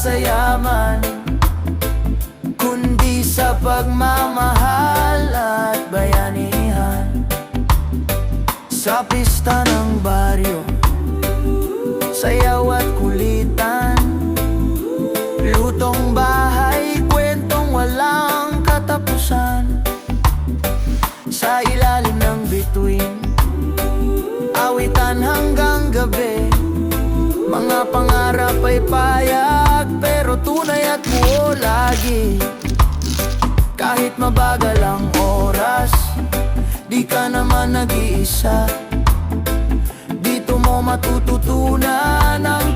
sa yaman, kundi sa pagmamahal at bayanihan. Sa pista ng baryo, sayaw at kulitan, lutong bahay, kwentong walang katapusan. Sa ilalim ng bituin, awitan hanggang gabi, mga pangarap ay payag, pero tunay at buo lagi. Kahit mabagal ang oras, di ka naman nag-iisa. Dito mo matututunan ang